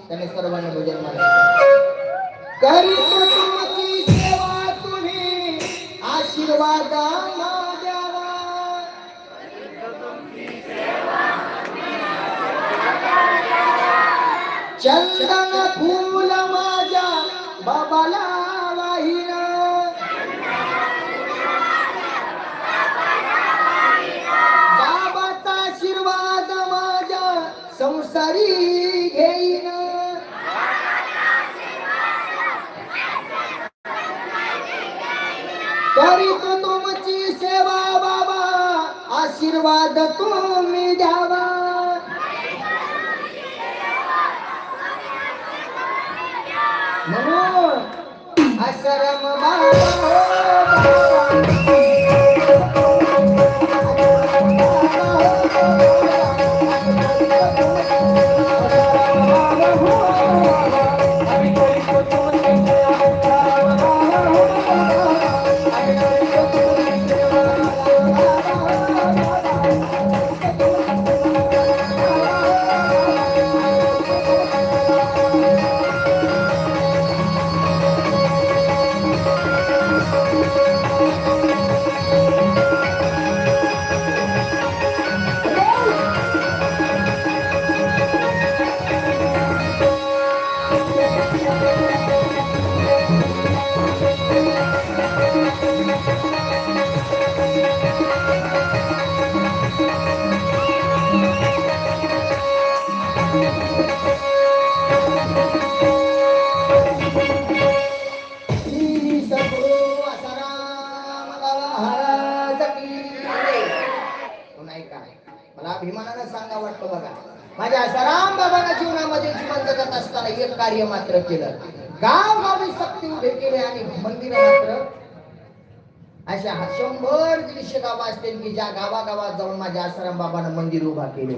त्याने सर्वांनी भजन म्हणायचं. करीतो तुमची सेवा तुम्ही आशीर्वाद द्यावा. चंदन फूल माझ्या बाबाला वाहिन. बाबाचा आशीर्वाद माझ्या संसारी घेईन. करीतो तुमची सेवा बाबा आशीर्वाद तुम्ही द्यावा. म्हणून आश्रम बाबा मला अभिमानानं सांगा वाटतं बघा. माझ्या आसाराम बाबांना जीवनामध्ये जीवन जगत असताना एक कार्य मात्र केलं. गावगावी सक्ती उभे केले आणि मंदिर मात्र अशा 100-150 गावं असतील की ज्या गावागावात जाऊन माझ्या आसाराम बाबांना मंदिर उभा केले.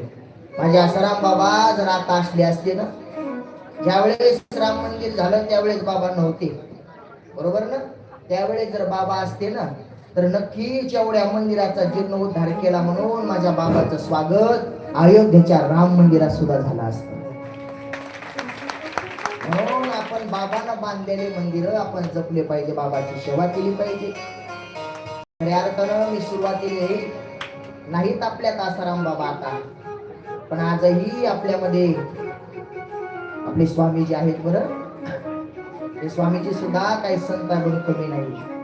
माझे आसाराम बाबा जर आता असले असते ना, ज्यावेळेस राम मंदिर झालं त्यावेळेस बाबा नव्हते, बरोबर ना. त्यावेळेस जर बाबा असते ना तर नक्कीच एवढ्या मंदिराचा जीर्णोद्धार केला म्हणून माझ्या बाबाचं स्वागत अयोध्येच्या राम मंदिरात सुद्धा झालं असतं. म्हणून आपण बाबांना बांधलेले मंदिर आपण जपले पाहिजे, बाबाची सेवा केली पाहिजे. खऱ्या अर्थानं मी सुरुवातीला नाहीत आपल्यात आसाराम बाबा आता, पण आजही आपल्यामध्ये आपले स्वामीजी आहेत. बरं, ते स्वामीजी सुद्धा काही संतांकडून कमी नाही.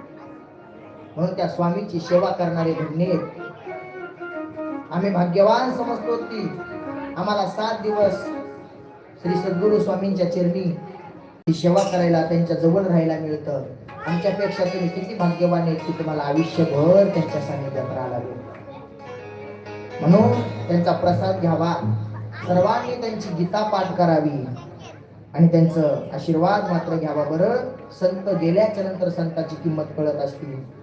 म्हणून त्या स्वामीची सेवा करणारे भजने आम्ही भाग्यवान समजतो की आम्हाला 7 दिवस श्री सद्गुरु स्वामींच्या चरणी ही सेवा करायला, त्यांच्या जवळ राहायला मिळतं. आमच्यापेक्षा तुम्ही किती भाग्यवान आहेत की तुम्हाला आयुष्यभर त्यांच्या सानिध्यात राहायला मिळतं. म्हणून त्यांचा प्रसाद घ्यावा, सर्वांनी त्यांची गीता पाठ करावी आणि त्यांचं आशीर्वाद मात्र घ्यावा. बरं, संत गेल्याच्या नंतर संताची किंमत कळत असते.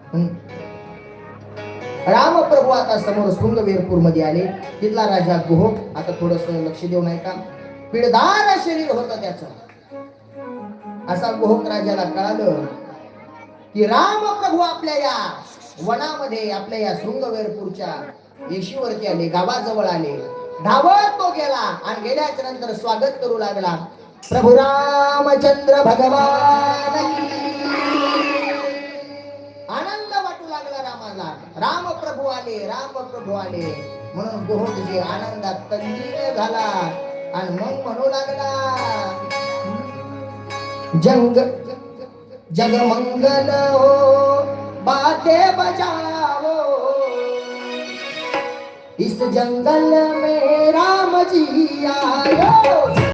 रामप्रभू आता समोर शृंगवेरपूर मध्ये आले. तिथला राजा गोहोक, आता थोडस लक्ष देऊ नाही का, पिळदार शरीर होतं त्याचं. असा गोहोक राजाला कळालं की रामप्रभू आपल्या या वनामध्ये, आपल्या या शृंगवेरपूरच्या येशीवरती आले, गावाजवळ आले. धावत तो गेला आणि गेल्याच्या नंतर स्वागत करू लागला. प्रभू रामचंद्र भगवान, आनंद वाटू लागला रामाला. रामप्रभू आले, रामप्रभू आले म्हणून गोहोकजी आनंदात तल्लीन झाला आणि मग म्हणू लागला, जंग जगमंगल हो बाते बजाओ, इस जंगल में राम जी आयो.